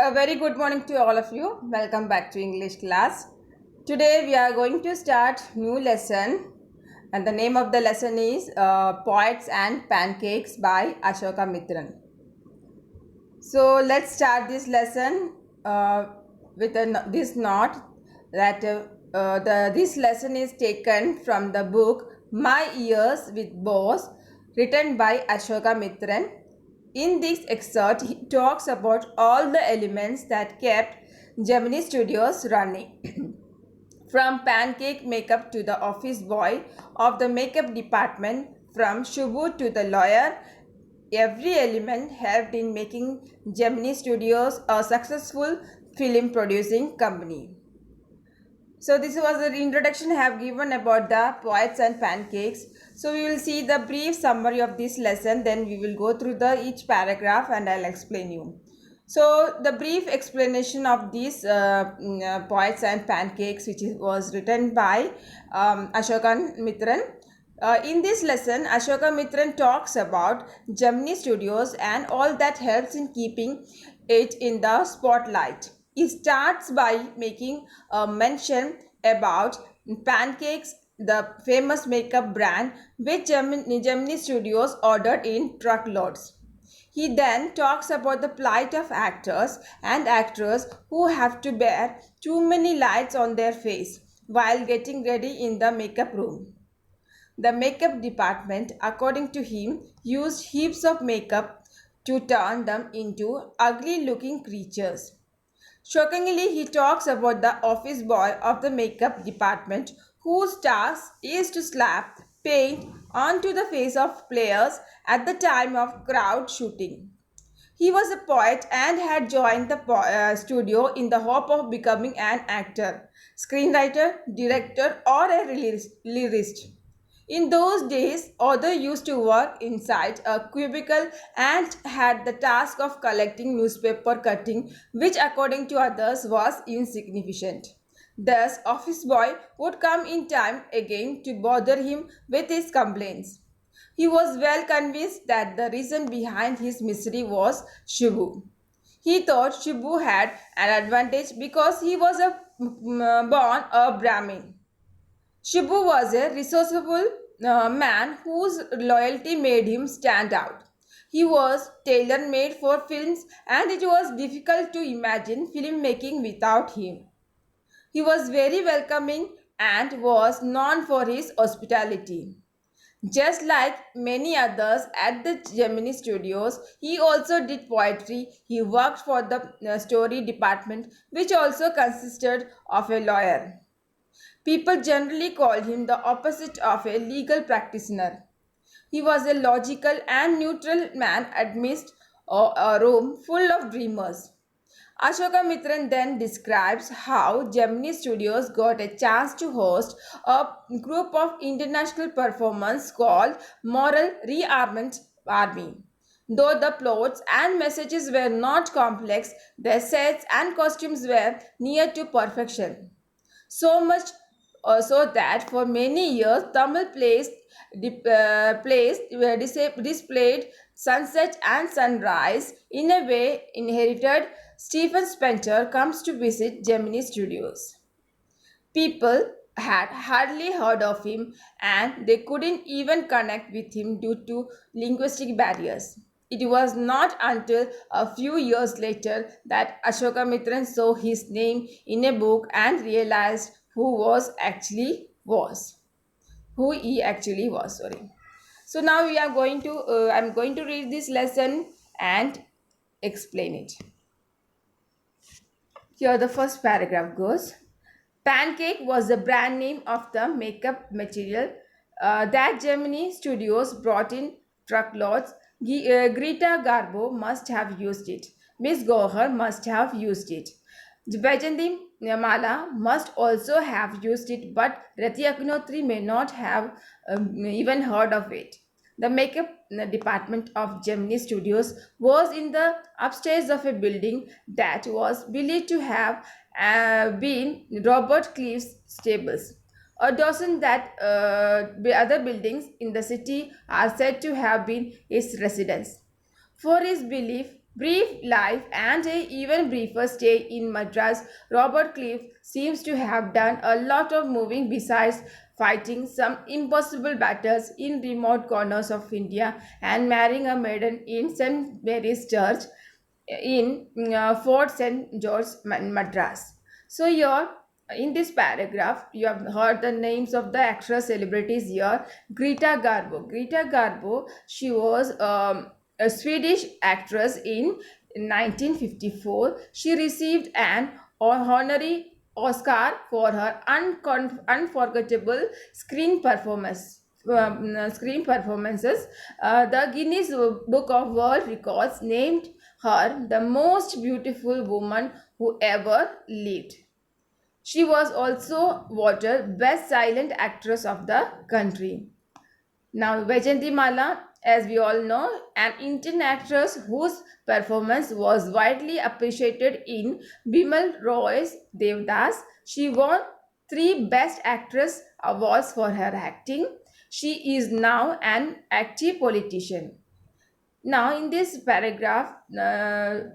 A very good morning to all of you. Welcome back to English class. Today we are going to start new lesson and the name of the lesson is Poets and Pancakes by Ashoka Mitran. So let's start this lesson with this note that this lesson is taken from the book My Years with Boss written by Ashoka Mitran. In this excerpt, he talks about all the elements that kept Gemini Studios running. From pancake makeup to the office boy of the makeup department, from Shubhu to the lawyer, every element helped in making Gemini Studios a successful film producing company. So this was the introduction I have given about the poets and pancakes. So we will see the brief summary of this lesson, then we will go through the each paragraph and I'll explain you. So the brief explanation of these poets and pancakes, which was written by Ashoka Mitran. In this lesson, Ashoka Mitran talks about Gemini Studios and all that helps in keeping it in the spotlight. He starts by making a mention about Pancakes, the famous makeup brand which Gemini Studios ordered in truckloads. He then talks about the plight of actors and actresses who have to bear too many lights on their face while getting ready in the makeup room. The makeup department, according to him, used heaps of makeup to turn them into ugly looking creatures. Shockingly, he talks about the office boy of the makeup department whose task is to slap paint onto the face of players at the time of crowd shooting. He was a poet and had joined the studio in the hope of becoming an actor, screenwriter, director, or a lyricist. In those days, author used to work inside a cubicle and had the task of collecting newspaper cutting, which according to others was insignificant. Thus, office boy would come in time again to bother him with his complaints. He was well convinced that the reason behind his misery was Shibu. He thought Shibu had an advantage because he was born a Brahmin. Shibu was a resourceful man whose loyalty made him stand out. He was tailor made for films and it was difficult to imagine filmmaking without him. He was very welcoming and was known for his hospitality. Just like many others at the Gemini Studios, he also did poetry. He worked for the story department, which also consisted of a lawyer. People generally called him the opposite of a legal practitioner. He was a logical and neutral man amidst a room full of dreamers. Ashoka Mitran then describes how Gemini Studios got a chance to host a group of international performers called Moral Rearmament Army. Though the plots and messages were not complex, their sets and costumes were near to perfection. So much so that for many years Tamil displayed sunset and sunrise in a way inherited. Stephen Spencer comes to visit Gemini Studios. People had hardly heard of him and they couldn't even connect with him due to linguistic barriers. It was not until a few years later that Ashoka Mitran saw his name in a book and realized who he actually was. Sorry. So now we are going to I'm going to read this lesson and explain it. Here the first paragraph goes. Pancake was the brand name of the makeup material that Gemini Studios brought in truckloads. Greta Garbo must have used it. Miss Gohar must have used it. Vajanti Mala must also have used it, but Rati Agnotri may not have even heard of it. The makeup department of Gemini Studios was in the upstairs of a building that was believed to have been Robert Cliff's stables. A dozen that other buildings in the city are said to have been his residence. For his belief, brief life and a even briefer stay in Madras, Robert Clive seems to have done a lot of moving besides fighting some impossible battles in remote corners of India and marrying a maiden in St. Mary's Church in Fort St. George, Madras. So here in this paragraph, you have heard the names of the actress celebrities here. Greta Garbo. Greta Garbo, she was a Swedish actress in 1954. She received an honorary Oscar for her unforgettable screen performance. Screen performances. The Guinness Book of World Records named her the most beautiful woman who ever lived. She was also voted Best Silent Actress of the country. Now, Vaijayanti Mala, as we all know, an Indian actress whose performance was widely appreciated in Bimal Roy's Devdas. She won 3 Best Actress awards for her acting. She is now an active politician. Now, in this paragraph,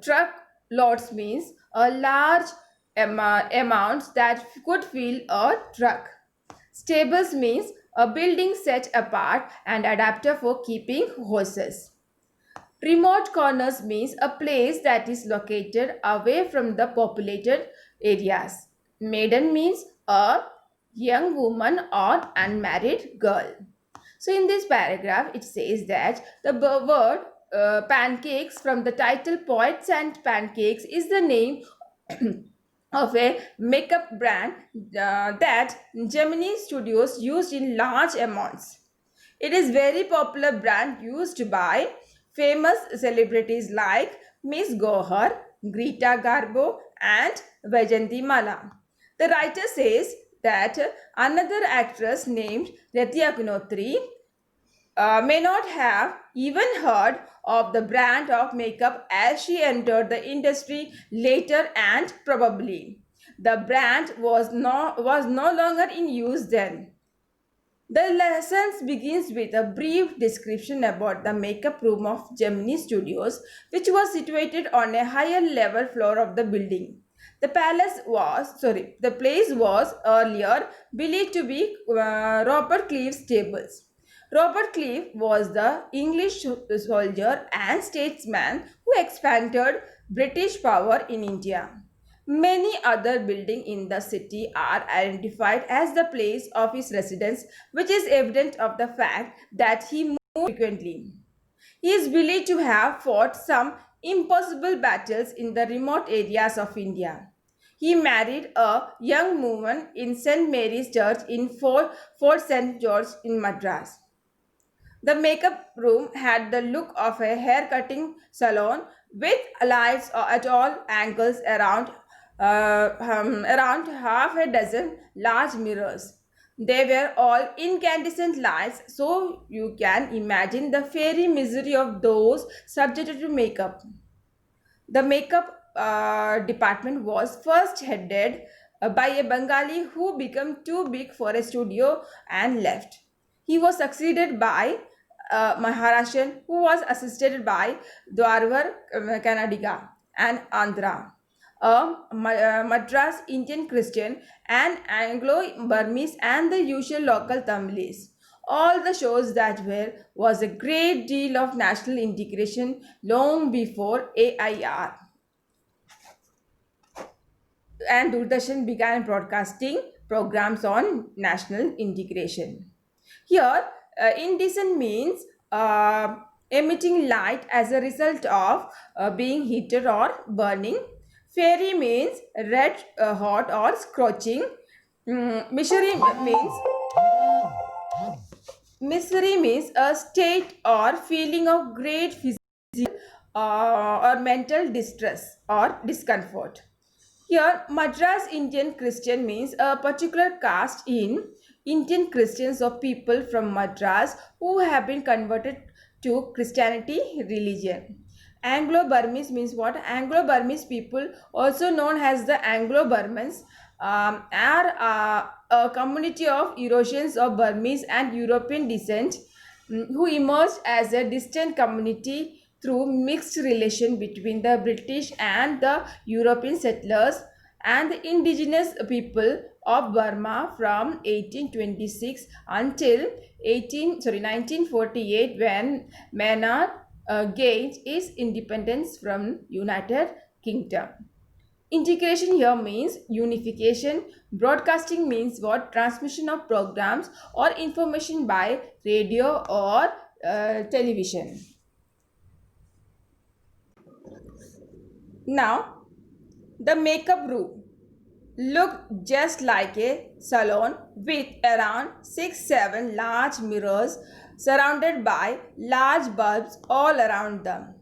truck loads means a large amount that could fill a truck. Stables means a building set apart and adapter for keeping horses. Remote corners means a place that is located away from the populated areas. Maiden means a young woman or unmarried girl. So in this paragraph, it says that the word pancakes from the title Poets and Pancakes is the name of a makeup brand that Gemini Studios used in large amounts. It is very popular brand used by famous celebrities like Miss Gohar, Greta Garbo and Vaijayanti Mala. The writer says that another actress named Rati Agnotri may not have even heard of the brand of makeup as she entered the industry later, and probably the brand was no longer in use then. The lessons begins with a brief description about the makeup room of Gemini Studios, which was situated on a higher level floor of the building. The place was earlier believed to be Robert Clive's stables. Robert Clive was the English soldier and statesman who expanded British power in India. Many other buildings in the city are identified as the place of his residence, which is evident of the fact that he moved frequently. He is believed to have fought some impossible battles in the remote areas of India. He married a young woman in St. Mary's Church in Fort St. George in Madras. The makeup room had the look of a hair cutting salon with lights at all angles around half a dozen large mirrors. They were all incandescent lights, so you can imagine the fairy misery of those subjected to makeup. The makeup department was first headed by a Bengali who became too big for a studio and left. He was succeeded by Maharashtrian who was assisted by Dwarwar Kannadiga and Andhra, a Madras Indian Christian, an Anglo-Burmese and the usual local Tamilis. All the shows that was a great deal of national integration long before AIR and Doordarshan began broadcasting programs on national integration. Here, indecent means emitting light as a result of being heated or burning. Fairy means red hot or scorching. Misery means a state or feeling of great physical or mental distress or discomfort. Here, Madras Indian Christian means a particular caste in Indian Christians or people from Madras who have been converted to Christianity religion. Anglo-Burmese means what? Anglo-Burmese people, also known as the Anglo-Burmans, are a community of Eurasians of Burmese and European descent who emerged as a distinct community through mixed relation between the British and the European settlers and the indigenous people of Burma from 1826 until 1948 when Myanmar gained its independence from United Kingdom. Integration here means unification. Broadcasting means what? Transmission of programs or information by radio or television. Now, the makeup room looked just like a salon with around 6-7 large mirrors surrounded by large bulbs all around them.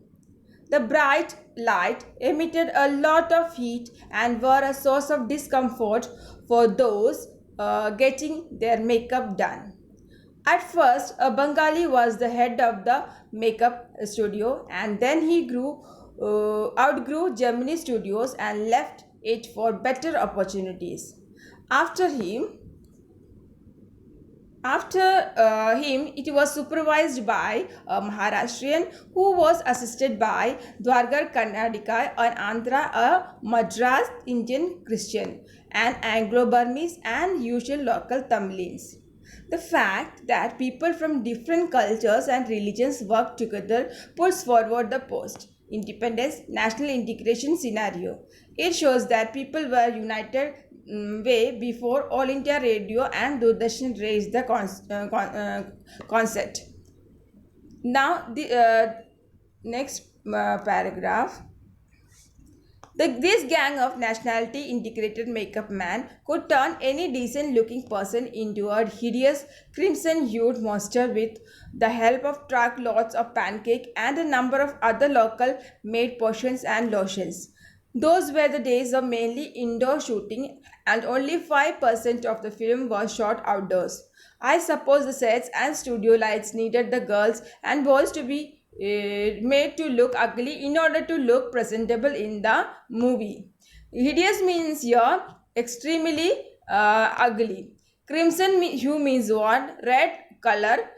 The bright light emitted a lot of heat and were a source of discomfort for those getting their makeup done. At first, a Bengali was the head of the makeup studio, and then he outgrew Gemini Studios and left it for better opportunities. After him, after him, it was supervised by a Maharashtrian who was assisted by Dwargar Karnataka, an Andhra, a Madras Indian Christian, and Anglo-Burmese and usual local Tamils. The fact that people from different cultures and religions work together puts forward the post independence national integration scenario. It shows that people were united way before All India Radio and Doordarshan raised the concept. Now, the next paragraph. This gang of nationality integrated makeup man could turn any decent looking person into a hideous crimson hued monster with the help of truckloads of pancake and a number of other local made potions and lotions. Those were the days of mainly indoor shooting, and only 5% of the film was shot outdoors. I suppose the sets and studio lights needed the girls and boys to be made to look ugly in order to look presentable in the movie. Hideous means here extremely ugly. Crimson hue means what? Red color,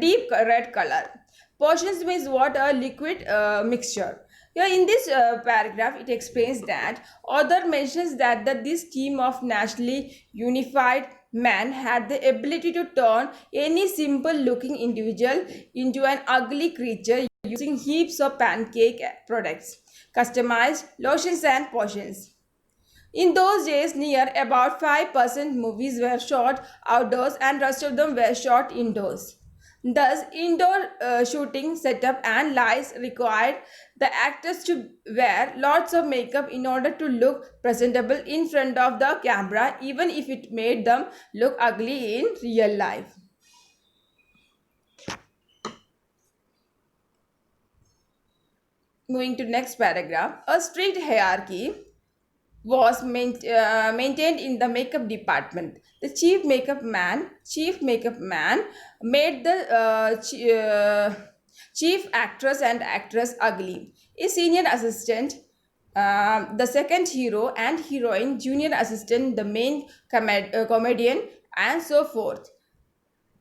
deep red color. Potions means what? A liquid mixture. Here in this paragraph, it explains that author mentions that this team of nationally unified man had the ability to turn any simple looking individual into an ugly creature using heaps of pancake products, customized lotions and potions. In those days, near about 5% movies were shot outdoors and rest of them were shot indoors. Thus, indoor shooting setup and lights required the actors to wear lots of makeup in order to look presentable in front of the camera, even if it made them look ugly in real life. Moving to next paragraph, a strict hierarchy was maintained in the makeup department. The chief makeup man made the chief actress and actress ugly. A senior assistant, the second hero and heroine, junior assistant, the main comedian, and so forth.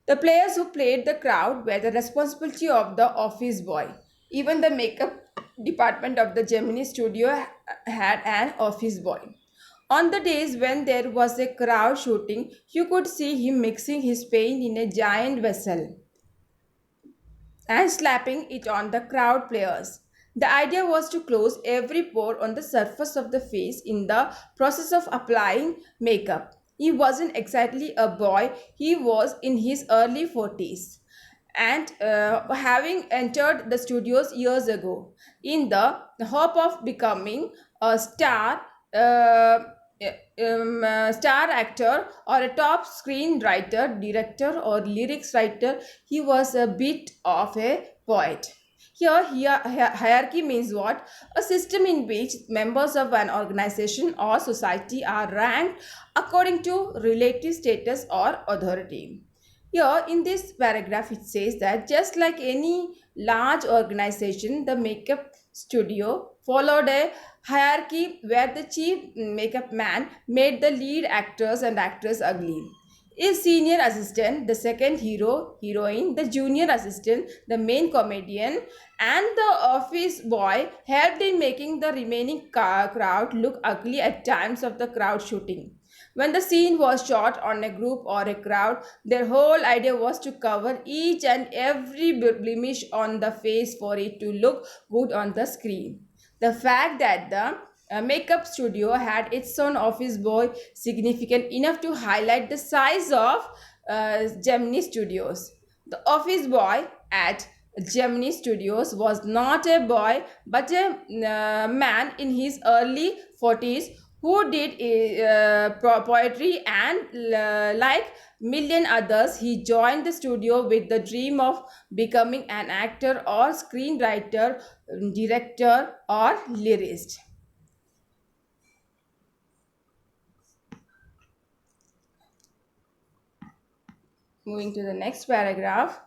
The players who played the crowd were the responsibility of the office boy. Even the makeup department of the Gemini studio had an office boy. On the days when there was a crowd shooting, you could see him mixing his paint in a giant vessel and slapping it on the crowd players. The idea was to close every pore on the surface of the face in the process of applying makeup. He wasn't exactly a boy, he was in his early 40s and having entered the studios years ago in the hope of becoming a star actor or a top screenwriter, director, or lyrics writer. He was a bit of a poet. Here, hierarchy means what? A system in which members of an organization or society are ranked according to relative status or authority. Here in this paragraph, it says that just like any large organization, the makeup studio followed a hierarchy where the chief makeup man made the lead actors and actresses ugly. is senior assistant, the second hero, heroine, the junior assistant, the main comedian, and the office boy helped in making the remaining crowd look ugly at times of the crowd shooting. When the scene was shot on a group or a crowd, their whole idea was to cover each and every blemish on the face for it to look good on the screen. The fact that the makeup studio had its own office boy significant enough to highlight the size of Gemini Studios. The office boy at Gemini Studios was not a boy but a man in his early 40s who did poetry, and like million others he joined the studio with the dream of becoming an actor or screenwriter, director or lyricist. Moving to the next paragraph.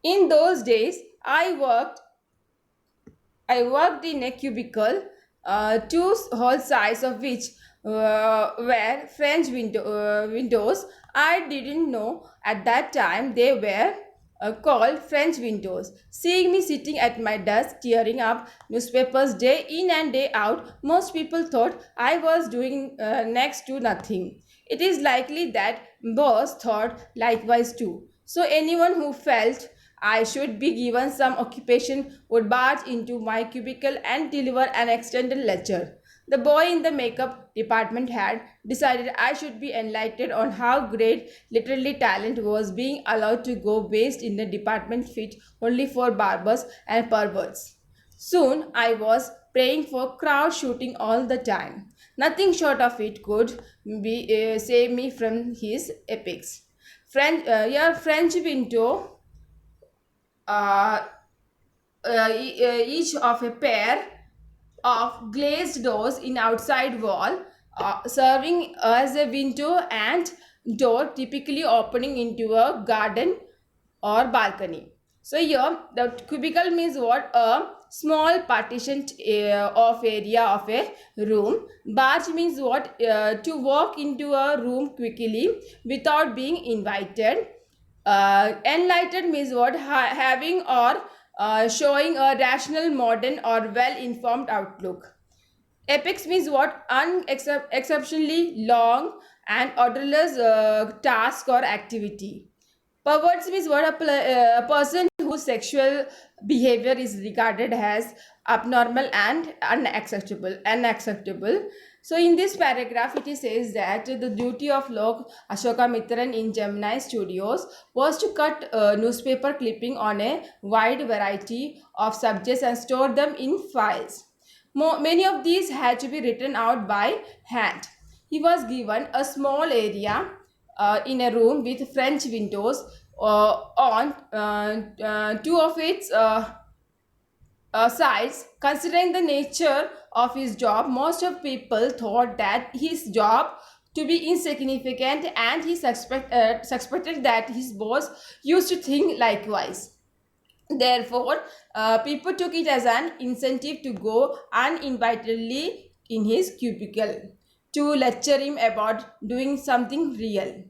In those days, I worked in a cubicle, two whole sides of which were French windows. I didn't know at that time they were called French windows. Seeing me sitting at my desk tearing up newspapers day in and day out, most people thought I was doing next to nothing. It is likely that boss thought likewise too. So anyone who felt I should be given some occupation would barge into my cubicle and deliver an extended lecture. The boy in the makeup department had decided I should be enlightened on how great literary talent was being allowed to go waste in the department fit only for barbers and perverts. Soon I was praying for crowd shooting all the time. Nothing short of it could save me from his epics. Your French window, uh, each of a pair of glazed doors in outside wall, serving as a window and door typically opening into a garden or balcony. So here the cubicle means what? A small partitioned of area of a room. Barge means what? To walk into a room quickly without being invited. Enlightened means what? Having or showing a rational, modern or well informed outlook. Epics means what? Exceptionally long and odorless task or activity. Perverts means what? A person whose sexual behavior is regarded as abnormal and unacceptable. So in this paragraph it says that the duty of Lok Ashoka Mitran in Gemini Studios was to cut newspaper clipping on a wide variety of subjects and store them in files. Many of these had to be written out by hand. He was given a small area in a room with French windows on two of its sides. Considering the nature of his job, most of people thought that his job to be insignificant, and he suspected that his boss used to think likewise. Therefore, people took it as an incentive to go uninvitedly in his cubicle to lecture him about doing something real.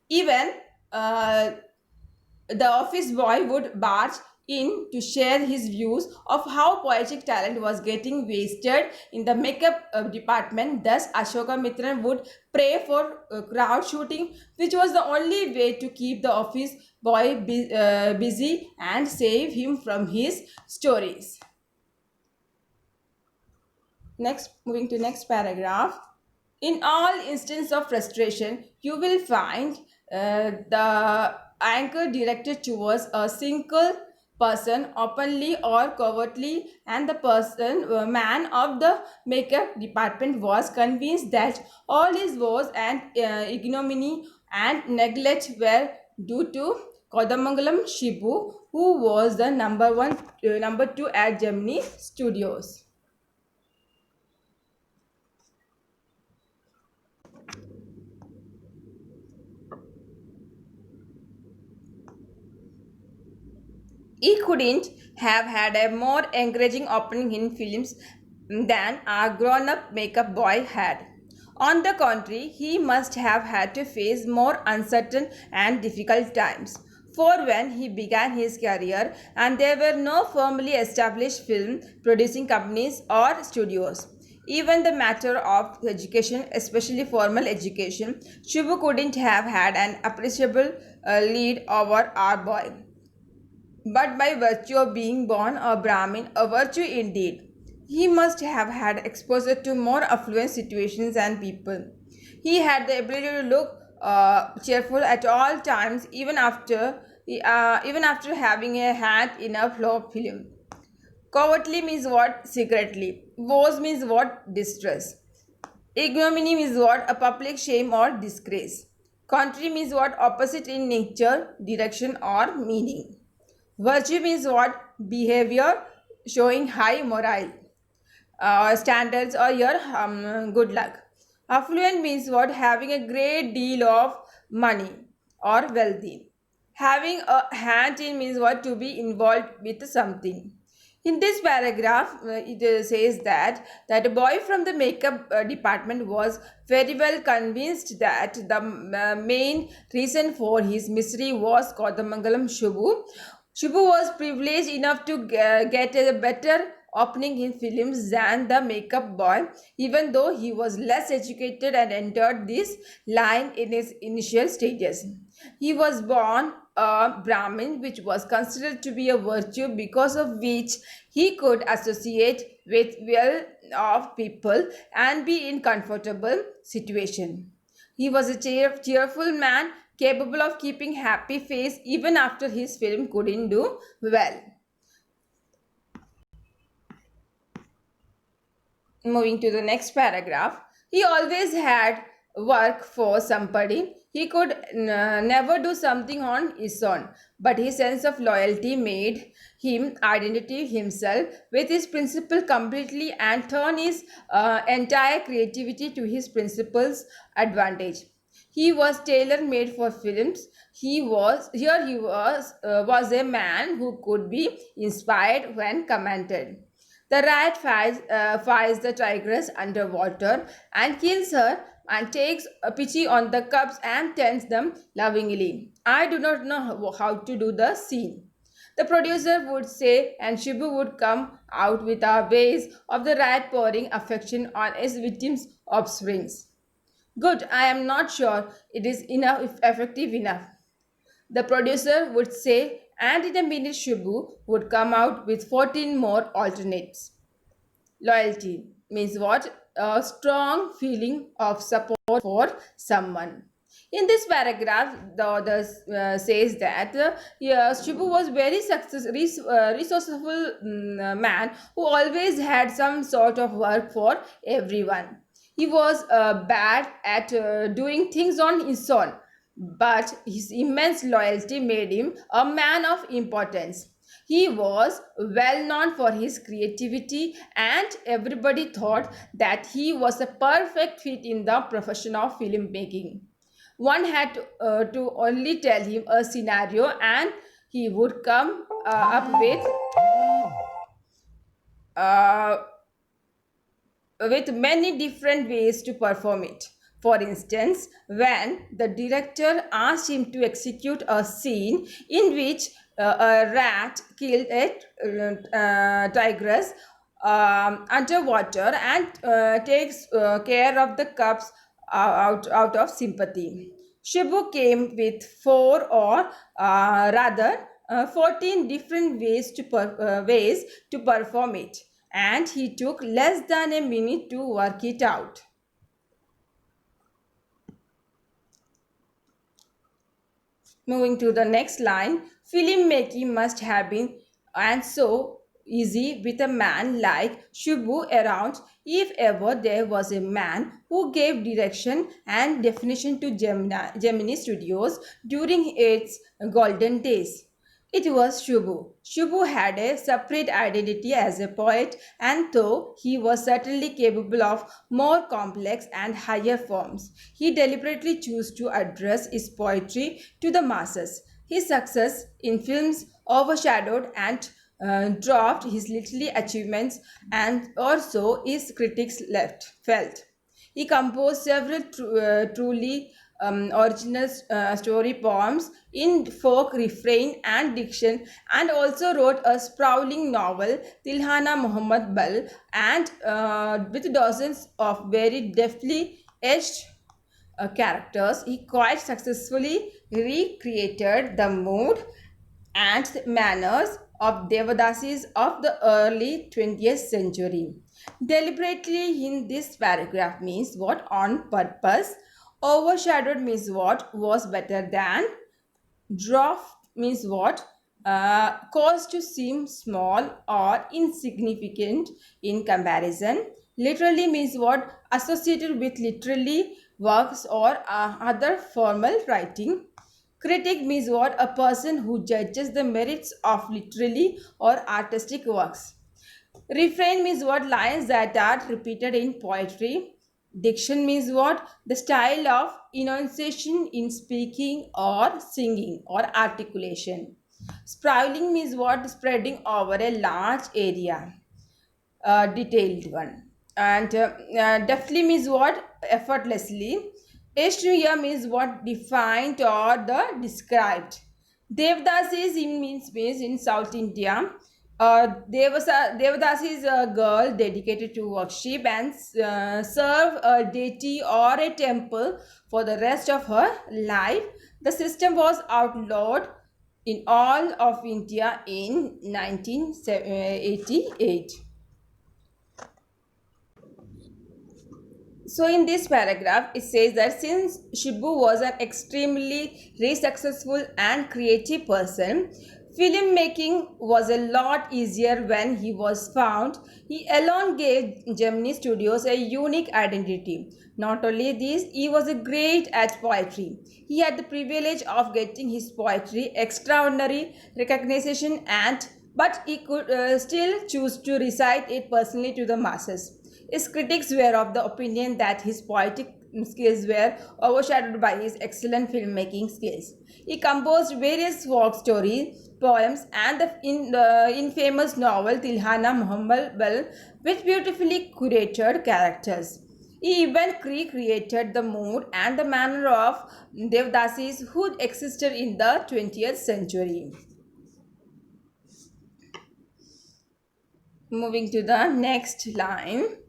Even uh, the office boy would barge in to share his views of how poetic talent was getting wasted in the makeup department. Thus, Ashoka Mitran would pray for crowd shooting, which was the only way to keep the office boy busy and save him from his stories. Next, moving to next paragraph. In all instances of frustration, you will find the anchor directed towards a single person, openly or covertly, and the man of the makeup department was convinced that all his woes and ignominy and neglect were due to Kodamangalam Shibu, who was the number two at Gemini Studios. He couldn't have had a more encouraging opening in films than our grown up makeup boy had. On the contrary, he must have had to face more uncertain and difficult times. For when he began his career, and there were no firmly established film producing companies or studios. Even the matter of education, especially formal education, Shubhu couldn't have had an appreciable lead over our boy. But by virtue of being born a Brahmin, a virtue indeed, he must have had exposure to more affluent situations and people. He had the ability to look cheerful at all times, even after having a hand in a flop film. Covertly means what? Secretly. Woes means what? Distress. Ignominy means what? A public shame or disgrace. Contrary means what? Opposite in nature, direction, or meaning. Virtue means what? Behavior showing high moral standards or your good luck. Affluent means what? Having a great deal of money or wealthy. Having a hand in means what? To be involved with something. In this paragraph, it says that a boy from the makeup department was very well convinced that the main reason for his misery was Kodamangalam Shubhu. Shubhu was privileged enough to get a better opening in films than the makeup boy, even though he was less educated and entered this line in his initial stages. He was born a Brahmin, which was considered to be a virtue because of which he could associate with well off people and be in comfortable situation. He was a cheerful man capable of keeping happy face even after his film couldn't do well. Moving to the next paragraph, he always had work for somebody. He could never do something on his own, but his sense of loyalty made him identify himself with his principle completely and turn his entire creativity to his principles advantage. He was tailor made for films. He was a man who could be inspired when commanded. The rat finds the tigress underwater and kills her and takes a pity on the cubs and tends them lovingly. I do not know how to do the scene. The producer would say, and Shibu would come out with a vase of the rat pouring affection on his victim's offsprings. Good, I am not sure it is enough effective enough. The producer would say, and in a minute Shubhu would come out with 14 more alternates. Loyalty means what? A strong feeling of support for someone. In this paragraph, the author says that yes, Shibu was very resourceful man who always had some sort of work for everyone. He was bad at doing things on his own, but his immense loyalty made him a man of importance. He was well known for his creativity, and everybody thought that he was a perfect fit in the profession of filmmaking. One had to only tell him a scenario, and he would come uh, with many different ways to perform it. For instance, when the director asked him to execute a scene in which a rat killed a tigress underwater and takes care of the cubs out of sympathy. Shibu came with four or rather 14 different ways to perform it, and he took less than a minute to work it out. Moving to the next line, filmmaking must have been and so easy with a man like Shubhu around if ever there was a man who gave direction and definition to Gemini Studios during its golden days. It was Shubhu. Shubhu had a separate identity as a poet, and though he was certainly capable of more complex and higher forms, he deliberately chose to address his poetry to the masses. His success in films overshadowed and dwarfed his literary achievements, and also his critics felt. He composed several truly original story poems in folk refrain and diction, and also wrote a sprawling novel, Tilhana Muhammad Bal, and with dozens of very deftly etched characters. He quite successfully recreated the mood and manners of Devadasis of the early 20th century. Deliberately in this paragraph means what? On purpose. Overshadowed means what? Was better than. Dwarf means what? Caused to seem small or insignificant in comparison. Literally means what? Associated with literally works or other formal writing. Critic means what? A person who judges the merits of literary or artistic works. Refrain means what? Lines that are repeated in poetry. Diction means what? The style of enunciation in speaking or singing or articulation. Sprawling means what? Spreading over a large area, detailed one. And deftly means what? Effortlessly. Ashnuya means what? Defined or the described. Devdasi is means in South India. Devdasi is a girl dedicated to worship and serve a deity or a temple for the rest of her life. The system was outlawed in all of India in 1988. So in this paragraph, it says that since Shibu was an extremely very successful and creative person, filmmaking was a lot easier when he was found. He alone gave Gemini Studios a unique identity. Not only this, he was a great at poetry. He had the privilege of getting his poetry extraordinary recognition, and but he could still choose to recite it personally to the masses. His critics were of the opinion that his poetic skills were overshadowed by his excellent filmmaking skills. He composed various folk stories, poems, and the infamous novel Tilhana Muhammad Bal with beautifully curated characters. He even recreated the mood and the manner of Devdasis who existed in the 20th century. Moving to the next line.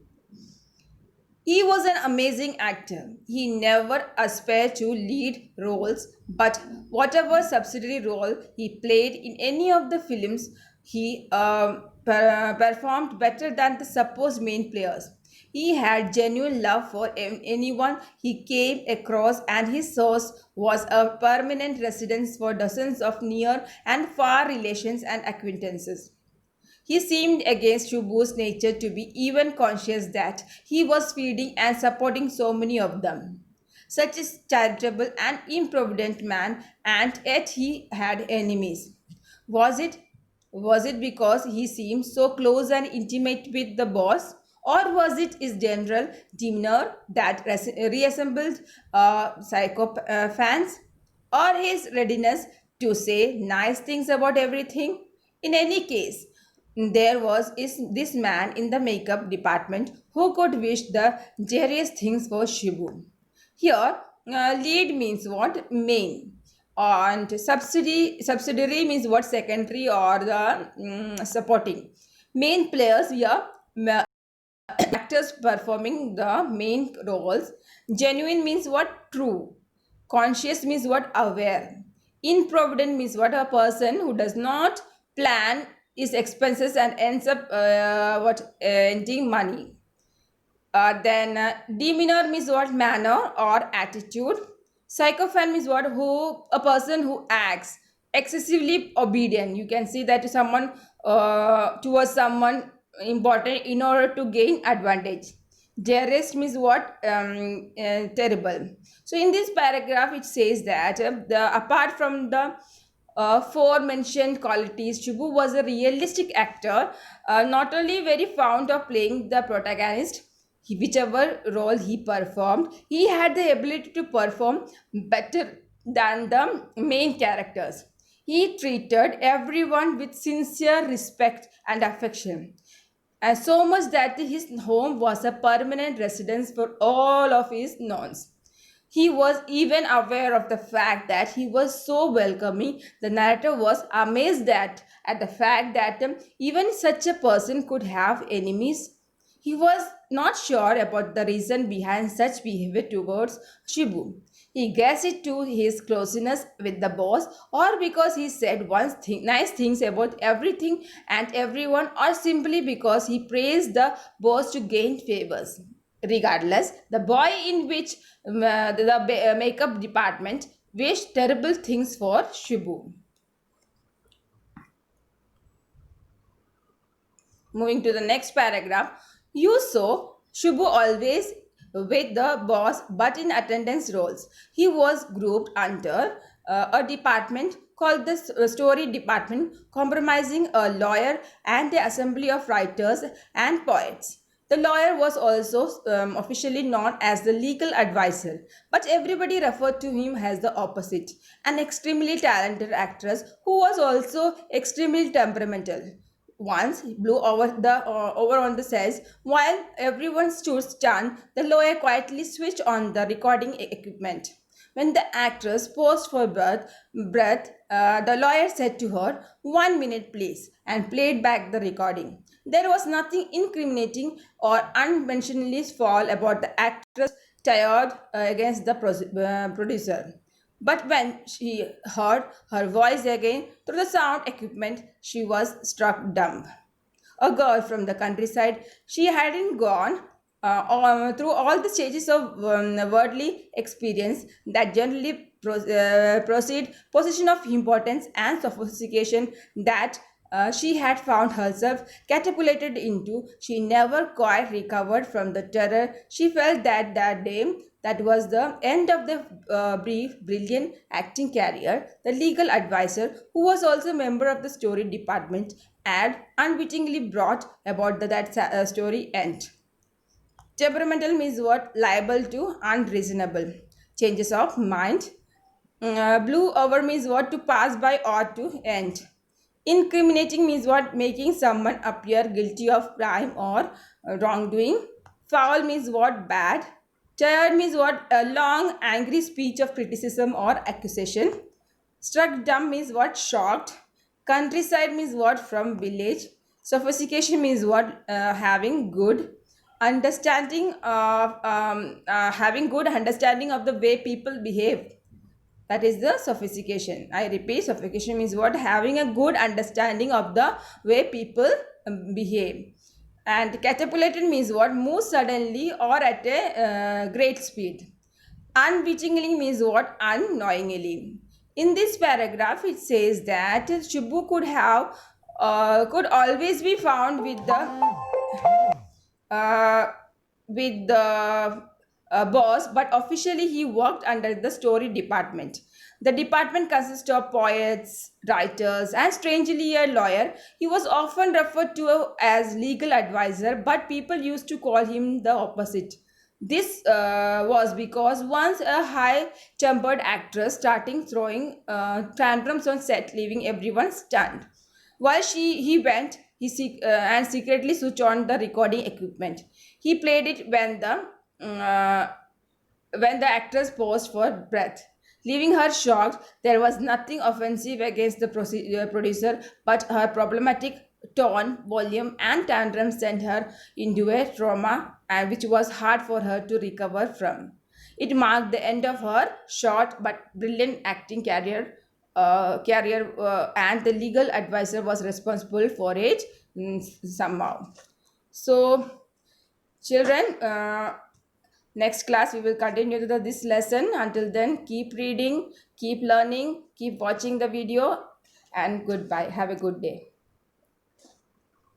He was an amazing actor. He never aspired to lead roles, but whatever subsidiary role he played in any of the films, he performed better than the supposed main players. He had genuine love for anyone he came across, and his source was a permanent residence for dozens of near and far relations and acquaintances. He seemed against Shubu's nature to be even conscious that he was feeding and supporting so many of them. Such a charitable and improvident man, and yet he had enemies. Was it was it because he seemed so close and intimate with the boss? Or was it his general demeanor that reassembled psychopaths? Or his readiness to say nice things about everything? In any case, there was is this man in the makeup department who could wish the cheeriest things for Shibu. Here, lead means what? Main. And subsidiary means what? Secondary or the supporting. Main players here, actors performing the main roles. Genuine means what? True. Conscious means what? Aware. Improvident means what? A person who does not plan his expenses and ends up ending money. Then demeanor means what? Manner or attitude. Psychopath means what? Who a person who acts excessively obedient. You can see that to someone towards someone important in order to gain advantage. Dearest means what? Terrible. So in this paragraph, it says that apart from the four mentioned qualities, Shubu was a realistic actor, not only very fond of playing the protagonist, whichever role he performed, he had the ability to perform better than the main characters. He treated everyone with sincere respect and affection. and so much that his home was a permanent residence for all of his nuns. He was even aware of the fact that he was so welcoming. The narrator was amazed at the fact that even such a person could have enemies. He was not sure about the reason behind such behavior towards Shibu. He guessed it to his closeness with the boss, or because he said nice things about everything and everyone, or simply because he praised the boss to gain favors. Regardless, the boy in which the makeup department wished terrible things for Shibu. Moving to the next paragraph, you saw Shubhu always with the boss but in attendance roles. He was grouped under a department called the story department, comprising a lawyer and the assembly of writers and poets. The lawyer was also officially known as the legal advisor, but everybody referred to him as the opposite, an extremely talented actress who was also extremely temperamental. Once he blew over on the sets while everyone stood stunned. The lawyer quietly switched on the recording equipment. When the actress paused for breath, the lawyer said to her, "1 minute, please," and played back the recording. There was nothing incriminating or unmentionably foul about the actress tired against the producer. But when she heard her voice again through the sound equipment, she was struck dumb. A girl from the countryside, she hadn't gone through all the stages of worldly experience that generally proceed position of importance and sophistication that she had found herself catapulted into. She never quite recovered from the terror she felt that day. That was the end of the brief, brilliant acting career. The legal advisor, who was also a member of the story department, had unwittingly brought about that story end. Temperamental means what? Liable to unreasonable changes of mind. Blue over means what? To pass by or to end. Incriminating means what? Making someone appear guilty of crime or wrongdoing. Foul means what? Bad. Tired means what? A long, angry speech of criticism or accusation. Struck dumb means what? Shocked. Countryside means what? From village. Sophistication means what? Having good understanding of having good understanding of the way people behave. That is the sophistication. I repeat, sophistication means what? Having a good understanding of the way people behave. And catapulted means what? Move suddenly or at a great speed. Unwittingly means what? Unknowingly. In this paragraph, it says that Shibu could always be found uh, with the boss, but officially he worked under the story department. The department consists of poets, writers, and strangely a lawyer. He was often referred to as legal advisor, but people used to call him the opposite. This was because once a high-tempered actress starting throwing tantrums on set, leaving everyone stunned. While he went, and secretly switched on the recording equipment. He played it uh, when the actress paused for breath. Leaving her shocked, there was nothing offensive against the producer, but her problematic tone, volume, and tantrum sent her into a trauma, and which was hard for her to recover from. It marked the end of her short but brilliant acting career, and the legal advisor was responsible for it somehow. So, children, next class we will continue this lesson. Until then, keep reading, keep learning, keep watching the video, and goodbye. Have a good day.